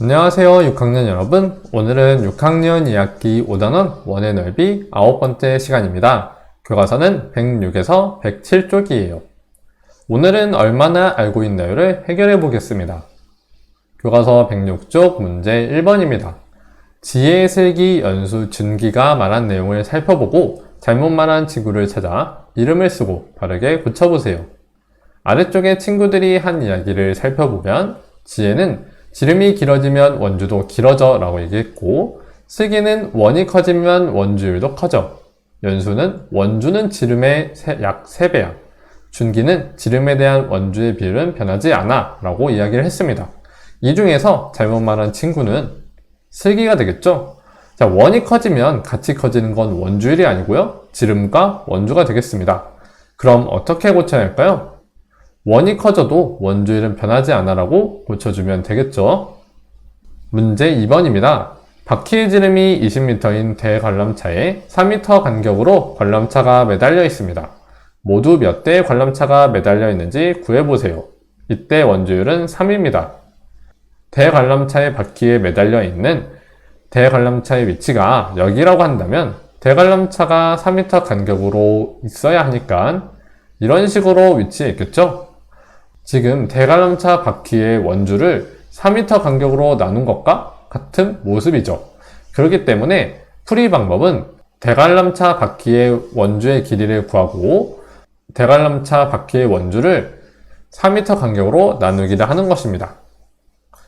안녕하세요 6학년 여러분. 오늘은 6학년 2학기 5단원 원의 넓이 9번째 시간입니다. 교과서는 106에서 107쪽이에요. 오늘은 얼마나 알고 있나요를 해결해 보겠습니다. 교과서 106쪽 문제 1번입니다. 지혜, 슬기, 연수, 준기가 말한 내용을 살펴보고 잘못 말한 친구를 찾아 이름을 쓰고 바르게 고쳐보세요. 아래쪽에 친구들이 한 이야기를 살펴보면 지혜는 지름이 길어지면 원주도 길어져 라고 얘기했고, 슬기는 원이 커지면 원주율도 커져. 연수는 원주는 지름의 약 3배야. 준기는 지름에 대한 원주의 비율은 변하지 않아 라고 이야기를 했습니다. 이 중에서 잘못 말한 친구는 슬기가 되겠죠? 자, 원이 커지면 같이 커지는 건 원주율이 아니고요, 지름과 원주가 되겠습니다. 그럼 어떻게 고쳐야 할까요? 원이 커져도 원주율은 변하지 않아 라고 고쳐주면 되겠죠. 문제 2번입니다. 바퀴의 지름이 20m인 대관람차에 4m 간격으로 관람차가 매달려 있습니다. 모두 몇 대의 관람차가 매달려 있는지 구해보세요. 이때 원주율은 3입니다. 대관람차의 바퀴에 매달려 있는 대관람차의 위치가 여기라고 한다면 대관람차가 4m 간격으로 있어야 하니까 이런 식으로 위치해 있겠죠? 지금 대관람차 바퀴의 원주를 4m 간격으로 나눈 것과 같은 모습이죠. 그렇기 때문에 풀이 방법은 대관람차 바퀴의 원주의 길이를 구하고 대관람차 바퀴의 원주를 4m 간격으로 나누기를 하는 것입니다.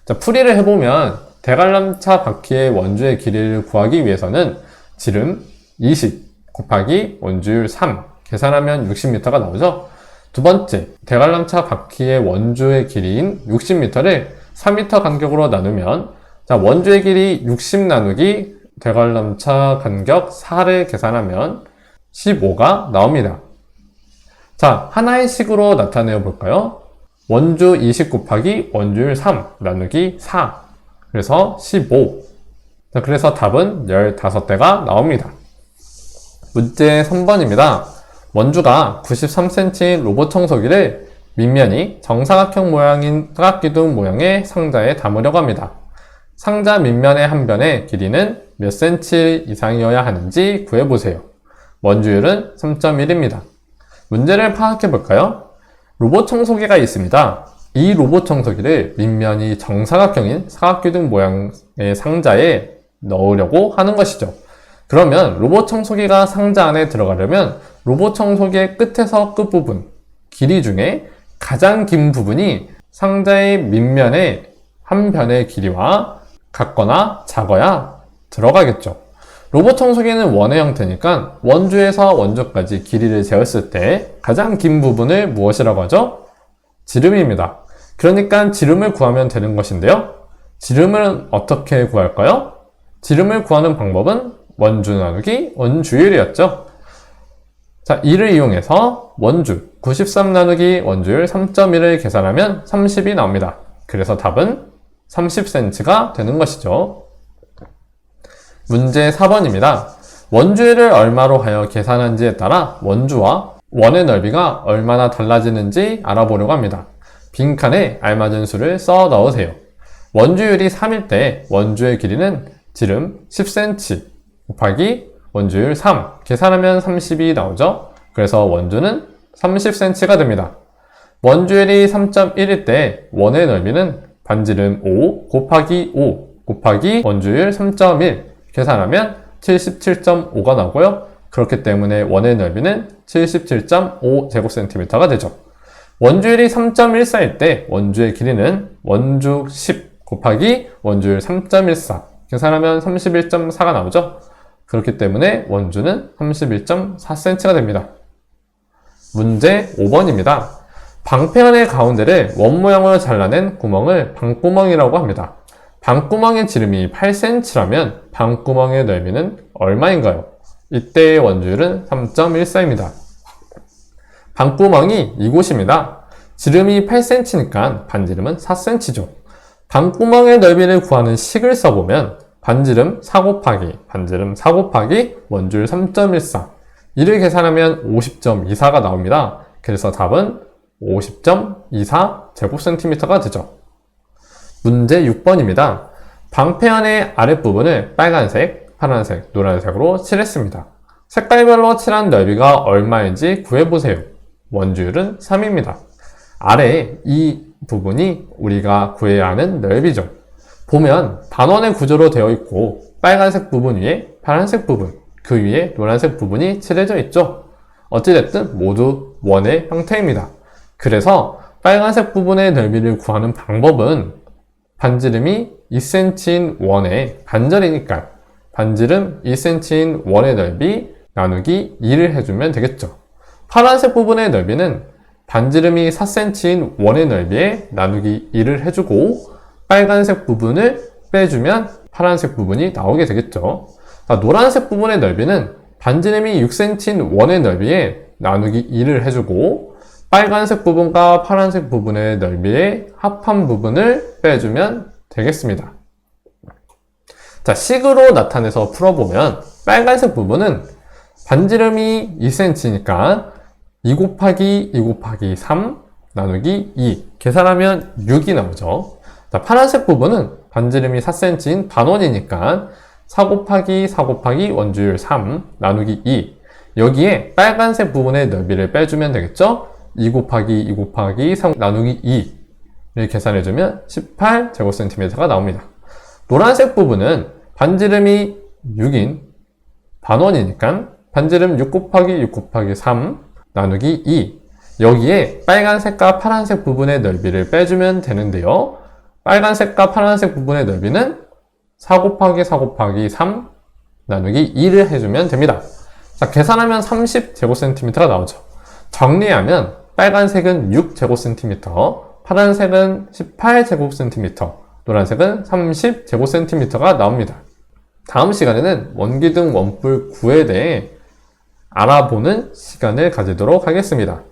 자, 풀이를 해보면 대관람차 바퀴의 원주의 길이를 구하기 위해서는 지름 20 곱하기 원주율 3 계산하면 60m가 나오죠. 두 번째, 대관람차 바퀴의 원주의 길이인 60m를 4m 간격으로 나누면, 자, 원주의 길이 60 나누기 대관람차 간격 4를 계산하면 15가 나옵니다. 자, 하나의 식으로 나타내어 볼까요? 원주 20 곱하기 원주율 3 나누기 4. 그래서 15. 자, 그래서 답은 15대가 나옵니다. 문제 3번입니다. 원주가 93cm 로봇 청소기를 밑면이 정사각형 모양인 사각기둥 모양의 상자에 담으려고 합니다. 상자 밑면의 한 변의 길이는 몇 cm 이상이어야 하는지 구해보세요. 원주율은 3.1입니다. 문제를 파악해 볼까요? 로봇 청소기가 있습니다. 이 로봇 청소기를 밑면이 정사각형인 사각기둥 모양의 상자에 넣으려고 하는 것이죠. 그러면 로봇 청소기가 상자 안에 들어가려면 로봇 청소기의 끝에서 끝부분, 길이 중에 가장 긴 부분이 상자의 밑면의 한 변의 길이와 같거나 작아야 들어가겠죠. 로봇 청소기는 원의 형태니까 원주에서 원주까지 길이를 재었을 때 가장 긴 부분을 무엇이라고 하죠? 지름입니다. 그러니까 지름을 구하면 되는 것인데요. 지름은 어떻게 구할까요? 지름을 구하는 방법은 원주 나누기 원주율이었죠. 자, 이를 이용해서 원주 93 나누기 원주율 3.1을 계산하면 30이 나옵니다. 그래서 답은 30cm가 되는 것이죠. 문제 4번입니다. 원주율을 얼마로 하여 계산한지에 따라 원주와 원의 넓이가 얼마나 달라지는지 알아보려고 합니다. 빈칸에 알맞은 수를 써 넣으세요. 원주율이 3일 때 원주의 길이는 지름 10cm 곱하기 원주율 3 계산하면 30이 나오죠. 그래서 원주는 30cm가 됩니다. 원주율이 3.1일 때 원의 넓이는 반지름 5 곱하기 5 곱하기 원주율 3.1 계산하면 77.5가 나오고요. 그렇기 때문에 원의 넓이는 77.5제곱cm가 되죠. 원주율이 3.14일 때 원주의 길이는 원주 10 곱하기 원주율 3.14 계산하면 31.4가 나오죠. 그렇기 때문에 원주는 31.4cm가 됩니다. 문제 5번입니다. 방패안의 가운데를 원 모양으로 잘라낸 구멍을 방구멍이라고 합니다. 방구멍의 지름이 8cm라면 방구멍의 넓이는 얼마인가요? 이때의 원주율은 3.14입니다. 방구멍이 이곳입니다. 지름이 8cm니까 반지름은 4cm죠. 방구멍의 넓이를 구하는 식을 써보면 반지름 4 곱하기 반지름 4 곱하기 원주율 3.14 이를 계산하면 50.24가 나옵니다. 그래서 답은 50.24제곱센티미터가 되죠. 문제 6번입니다. 방패안의 아랫부분을 빨간색, 파란색, 노란색으로 칠했습니다. 색깔별로 칠한 넓이가 얼마인지 구해보세요. 원주율은 3입니다. 아래 이 부분이 우리가 구해야 하는 넓이죠. 보면 반원의 구조로 되어 있고 빨간색 부분 위에 파란색 부분, 그 위에 노란색 부분이 칠해져 있죠. 어찌됐든 모두 원의 형태입니다. 그래서 빨간색 부분의 넓이를 구하는 방법은 반지름이 2cm인 원의 반절이니까 반지름 2cm인 원의 넓이 나누기 2를 해주면 되겠죠. 파란색 부분의 넓이는 반지름이 4cm인 원의 넓이에 나누기 2를 해주고 빨간색 부분을 빼주면 파란색 부분이 나오게 되겠죠. 자, 노란색 부분의 넓이는 반지름이 6cm인 원의 넓이에 나누기 2를 해주고 빨간색 부분과 파란색 부분의 넓이의 합한 부분을 빼주면 되겠습니다. 자, 식으로 나타내서 풀어보면 빨간색 부분은 반지름이 2cm니까 2 곱하기 2 곱하기 3 나누기 2 계산하면 6이 나오죠. 자, 파란색 부분은 반지름이 4cm인 반원이니까 4 곱하기 4 곱하기 원주율 3 나누기 2 여기에 빨간색 부분의 넓이를 빼주면 되겠죠? 2 곱하기 2 곱하기 3 나누기 2를 계산해주면 18제곱cm가 나옵니다. 노란색 부분은 반지름이 6인 반원이니까 반지름 6 곱하기 6 곱하기 3 나누기 2 여기에 빨간색과 파란색 부분의 넓이를 빼주면 되는데요. 빨간색과 파란색 부분의 넓이는 4 곱하기 4 곱하기 3 나누기 2를 해주면 됩니다. 자, 계산하면 30제곱cm가 나오죠. 정리하면 빨간색은 6제곱cm, 파란색은 18제곱cm, 노란색은 30제곱cm가 나옵니다. 다음 시간에는 원기둥 원뿔 구에 대해 알아보는 시간을 가지도록 하겠습니다.